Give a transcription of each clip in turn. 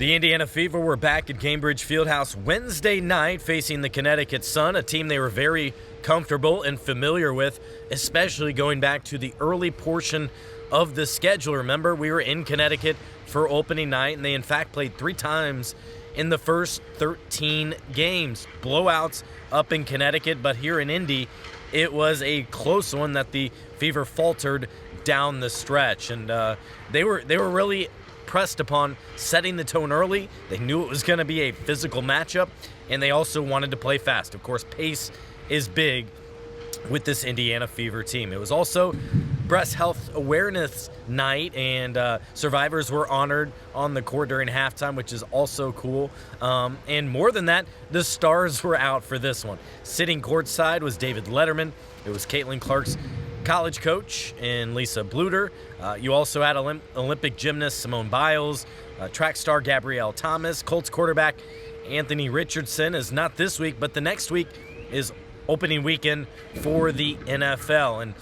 The Indiana Fever were back at Gainbridge Fieldhouse Wednesday night facing the Connecticut Sun, a team they were very comfortable and familiar with, especially going back to the early portion of the schedule. Remember, we were in Connecticut for opening night, and they in fact played 3 times in the first 13 games. Blowouts up in Connecticut, but here in Indy, it was a close one that the Fever faltered down the stretch, and they were really pressed upon setting the tone early. They knew it was going to be a physical matchup, and they also wanted to play fast. Of course, pace is big with this Indiana Fever team. It was also Breast Health Awareness Night, and survivors were honored on the court during halftime, which is also cool. And more than that, the stars were out for this one. Sitting courtside was David Letterman. It was Caitlin Clark's college coach and Lisa Bluter. You also had Olympic gymnast Simone Biles, track star Gabrielle Thomas. Colts quarterback Anthony Richardson is not this week, but the next week is opening weekend for the NFL. And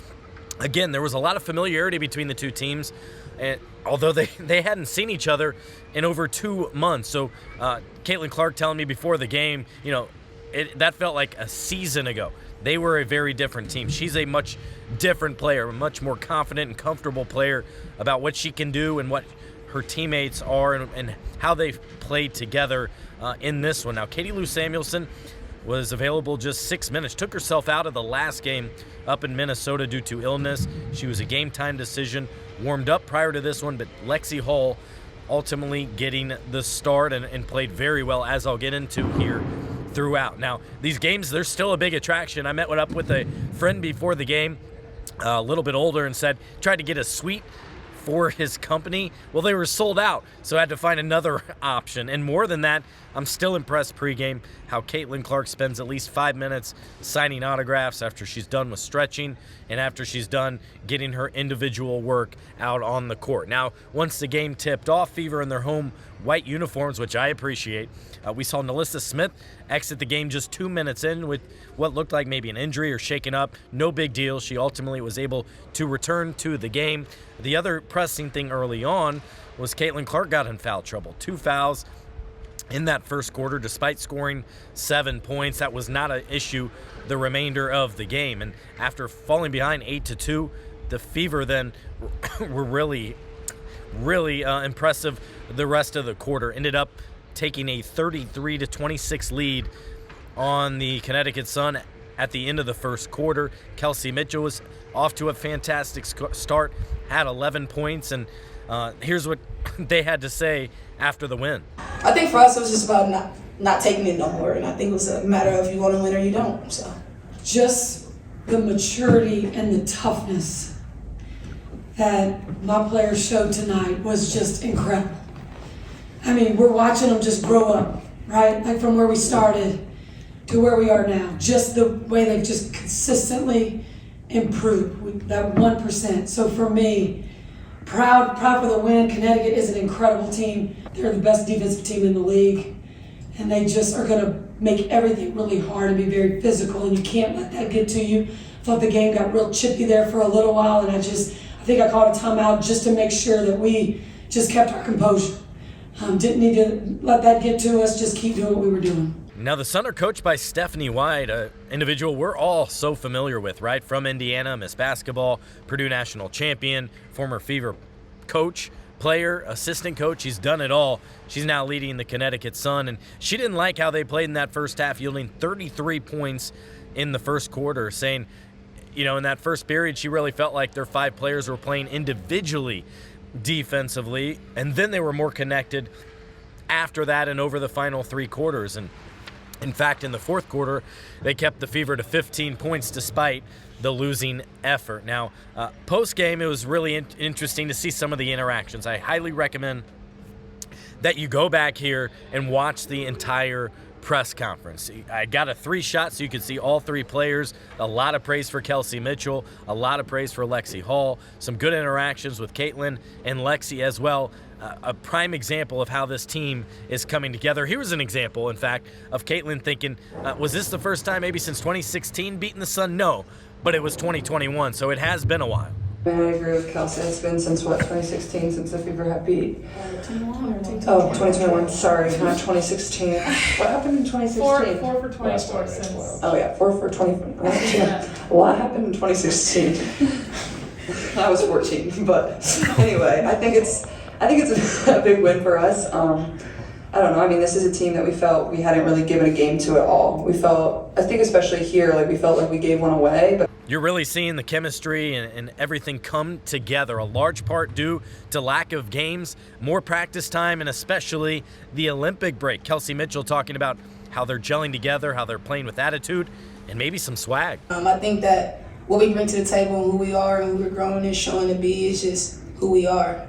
again, there was a lot of familiarity between the two teams, and although they hadn't seen each other in over 2 months. So Caitlin Clark telling me before the game, that felt like a season ago. They were a very different team. She's a much different player, a much more confident and comfortable player about what she can do and what her teammates are and how they've played together in this one. Now, Katie Lou Samuelson was available just 6 minutes, took herself out of the last game up in Minnesota due to illness. She was a game-time decision, warmed up prior to this one, but Lexie Hull ultimately getting the start and played very well, as I'll get into here throughout. Now, these games, they're still a big attraction. I met up with a friend before the game, a little bit older, and tried to get a suite for his company. Well, they were sold out, so I had to find another option. And more than that, I'm still impressed pregame how Caitlin Clark spends at least 5 minutes signing autographs after she's done with stretching and after she's done getting her individual work out on the court. Now, once the game tipped off, Fever in their home white uniforms, which I appreciate, we saw Nalissa Smith exit the game just 2 minutes in with what looked like maybe an injury or shaken up. No big deal. She ultimately was able to return to the game. The other pressing thing early on was Caitlin Clark got in foul trouble. 2 fouls in that first quarter, despite scoring 7 points. That was not an issue the remainder of the game. And after falling behind 8-2, the Fever then were really impressive the rest of the quarter. Ended up taking a 33-26 lead on the Connecticut Sun at the end of the first quarter. Kelsey Mitchell was off to a fantastic start, had 11 points, and here's what they had to say after the win. I think for us it was just about not taking it no more, and I think it was a matter of you want to win or you don't. So just the maturity and the toughness that my players showed tonight was just incredible. I mean, we're watching them just grow up, right? Like from where we started to where we are now. Just the way they've just consistently improved with that 1%. So for me, proud for the win. Connecticut is an incredible team. They're the best defensive team in the league. And they just are going to make everything really hard and be very physical, and you can't let that get to you. I thought the game got real chippy there for a little while, and I think I called a timeout just to make sure that we just kept our composure. Didn't need to let that get to us, just keep doing what we were doing. Now, the Sun are coached by Stephanie White, an individual we're all so familiar with, right? From Indiana, Miss Basketball, Purdue national champion, former Fever coach, player, assistant coach. She's done it all. She's now leading the Connecticut Sun, and she didn't like how they played in that first half, yielding 33 points in the first quarter, saying, in that first period, she really felt like their 5 players were playing individually defensively, and then they were more connected after that and over the final 3 quarters. And in fact, in the fourth quarter, they kept the Fever to 15 points despite the losing effort. Now, post-game, it was really interesting to see some of the interactions. I highly recommend that you go back here and watch the entire press conference. I got a 3-shot so you could see all 3 players. A lot of praise for Kelsey Mitchell, a lot of praise for Lexie Hull, some good interactions with Caitlin and Lexie as well. A prime example of how this team is coming together. Here's an example, in fact, of Caitlin thinking, was this the first time maybe since 2016 beating the Sun? No, but it was 2021, so it has been a while. I agree with Kelsey. It's been since what, 2016, since the Fever have beat. 2021. Sorry, not 2016. What happened in 2016? Four for 24 since. Oh yeah, 4 for 20. A lot happened in 2016. I was 14, but anyway, I think it's a big win for us. I don't know. I mean, this is a team that we felt we hadn't really given a game to at all. We felt, I think especially here, like we felt like we gave one away. But you're really seeing the chemistry and everything come together, a large part due to lack of games, more practice time, and especially the Olympic break. Kelsey Mitchell talking about how they're gelling together, how they're playing with attitude, and maybe some swag. I think that what we bring to the table and who we are and who we're growing and showing to be is just who we are.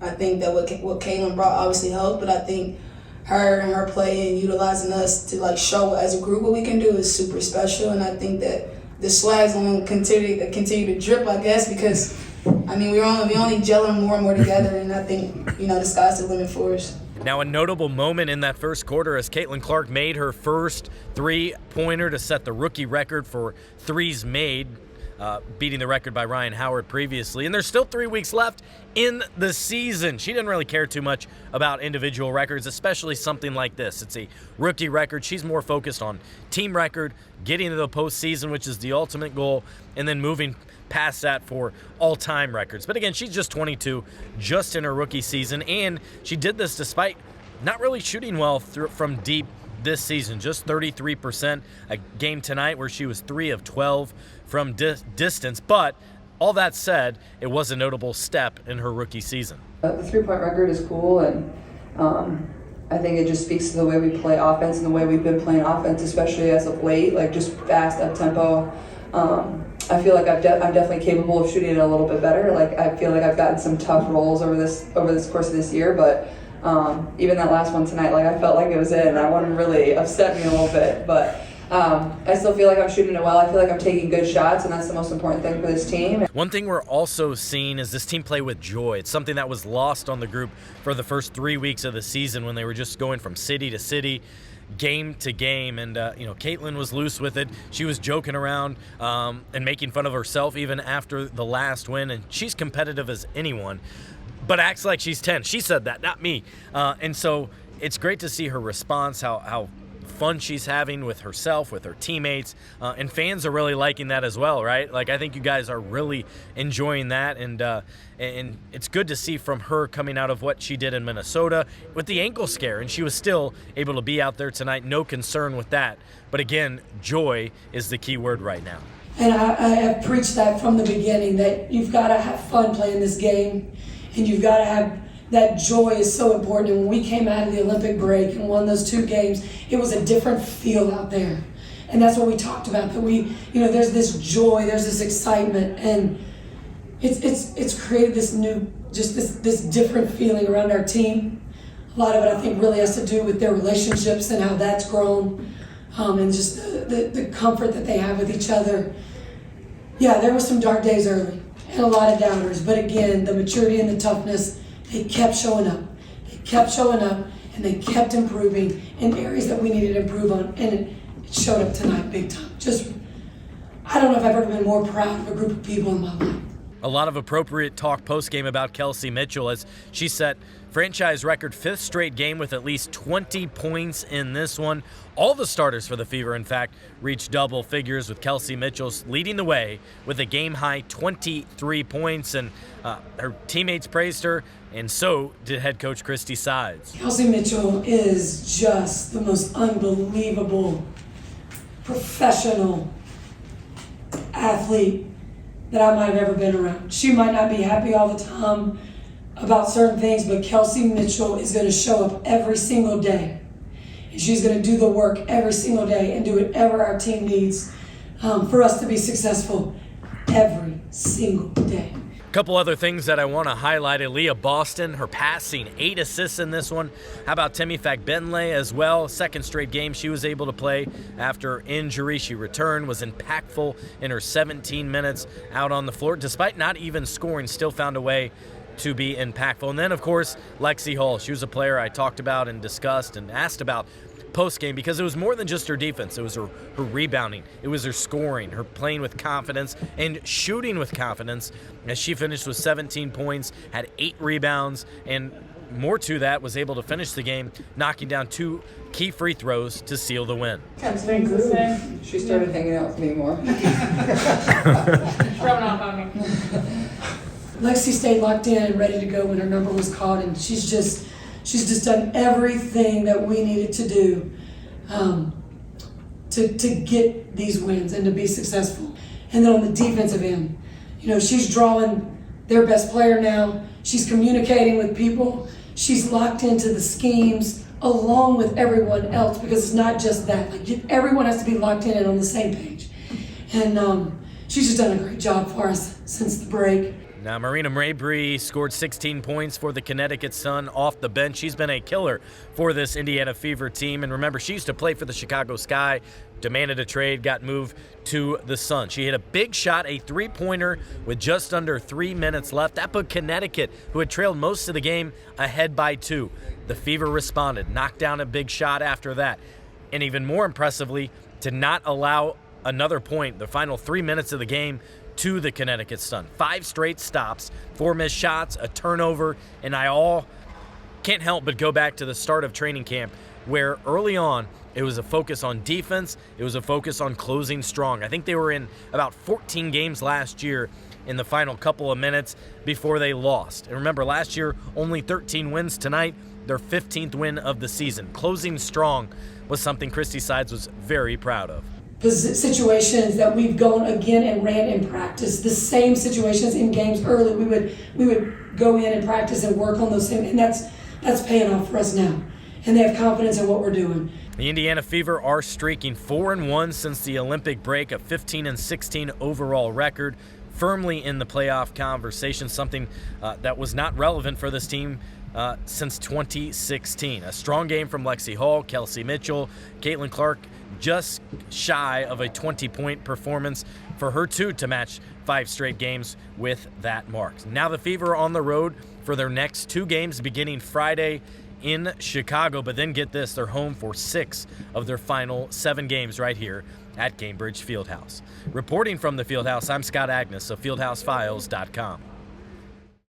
I think that what Caitlin brought obviously helped, but I think her and her play and utilizing us to like show as a group what we can do is super special. And I think that the swag's going to continue to drip, I guess, because I mean we only gelling more and more together, and I think the sky's the limit for us. Now, a notable moment in that first quarter as Caitlin Clark made her first three-pointer to set the rookie record for threes made, beating the record by Ryan Howard previously. And there's still 3 weeks left in the season. She didn't really care too much about individual records, especially something like this. It's a rookie record. She's more focused on team record, getting to the postseason, which is the ultimate goal, and then moving past that for all-time records. But again, she's just 22, just in her rookie season, and she did this despite not really shooting well from deep this season, just 33%. A game tonight where she was 3 of 12 from distance. But all that said, it was a notable step in her rookie season. The three-point record is cool, and I think it just speaks to the way we play offense and the way we've been playing offense, especially as of late, like just fast, up-tempo. I feel like I'm definitely capable of shooting it a little bit better. Like I feel like I've gotten some tough rolls over this course of this year, but even that last one tonight, like I felt like it was in. That one really upset me a little bit, but I still feel like I'm shooting it well. I feel like I'm taking good shots, and that's the most important thing for this team. One thing we're also seeing is this team play with joy. It's something that was lost on the group for the first 3 weeks of the season when they were just going from city to city, game to game, and Caitlin was loose with it. She was joking around and making fun of herself even after the last win, and she's competitive as anyone, but acts like she's 10. She said that, not me. And so it's great to see her response, how fun she's having with herself, with her teammates, and fans are really liking that as well, right? Like, I think you guys are really enjoying that, and it's good to see from her coming out of what she did in Minnesota with the ankle scare, and she was still able to be out there tonight, no concern with that. But again, joy is the key word right now. And I have preached that from the beginning, that you've got to have fun playing this game, and you've got to have that joy is so important. And when we came out of the Olympic break and won those 2 games, it was a different feel out there. And that's what we talked about, that there's this joy, there's this excitement, and it's created this new, just this different feeling around our team. A lot of it, I think, really has to do with their relationships and how that's grown, and just the comfort that they have with each other. Yeah, there were some dark days early and a lot of doubters, but again, the maturity and the toughness, they kept showing up. They kept showing up, and they kept improving in areas that we needed to improve on, and it showed up tonight big time. Just, I don't know if I've ever been more proud of a group of people in my life. A lot of appropriate talk post-game about Kelsey Mitchell as she set franchise record 5th straight game with at least 20 points in this one. All the starters for the Fever, in fact, reached double figures, with Kelsey Mitchell leading the way with a game-high 23 points, and her teammates praised her, and so did head coach Christy Sides. Kelsey Mitchell is just the most unbelievable professional athlete that I might have ever been around. She might not be happy all the time about certain things, but Kelsey Mitchell is going to show up every single day. And she's going to do the work every single day and do whatever our team needs for us to be successful every single day. A couple other things that I want to highlight. Aaliyah Boston, her passing, 8 assists in this one. How about Temi Fagbenle as well? Second straight game she was able to play after injury. She returned, was impactful in her 17 minutes out on the floor. Despite not even scoring, still found a way to be impactful. And then, of course, Lexie Hull. She was a player I talked about and discussed and asked about post-game, because it was more than just her defense. It was her rebounding. It was her scoring, her playing with confidence, and shooting with confidence, as she finished with 17 points, had 8 rebounds, and more to that, was able to finish the game, knocking down 2 key free throws to seal the win. Things the same. She started hanging out with me more. Rubbing off on me. Lexie stayed locked in and ready to go when her number was called, and she's just done everything that we needed to do to get these wins and to be successful. And then on the defensive end, she's drawing their best player now. She's communicating with people. She's locked into the schemes along with everyone else, because it's not just that. Everyone has to be locked in and on the same page. And she's just done a great job for us since the break. Now, Marina Mabrey scored 16 points for the Connecticut Sun off the bench. She's been a killer for this Indiana Fever team. And remember, she used to play for the Chicago Sky, demanded a trade, got moved to the Sun. She hit a big shot, a three-pointer with just under 3 minutes left. That put Connecticut, who had trailed most of the game, ahead by 2. The Fever responded, knocked down a big shot after that. And even more impressively, to not allow another point, the final 3 minutes of the game, to the Connecticut Sun. 5 straight stops, 4 missed shots, a turnover, and I all can't help but go back to the start of training camp, where early on it was a focus on defense, it was a focus on closing strong. I think they were in about 14 games last year in the final couple of minutes before they lost. And remember, last year, only 13 wins. Tonight, their 15th win of the season. Closing strong was something Christy Sides was very proud of. Situations that we've gone again and ran in practice, the same situations in games early. We would go in and practice and work on those things, and that's paying off for us now. And they have confidence in what we're doing. The Indiana Fever are streaking 4-1 since the Olympic break, a 15-16 overall record, firmly in the playoff conversation, something that was not relevant for this team since 2016. A strong game from Lexie Hull, Kelsey Mitchell, Caitlin Clark, just shy of a 20-point performance for her too to match 5 straight games with that mark. Now the Fever are on the road for their next 2 games beginning Friday in Chicago, but then get this, they're home for 6 of their final 7 games right here at Gainbridge Fieldhouse. Reporting from the Fieldhouse, I'm Scott Agness of FieldhouseFiles.com.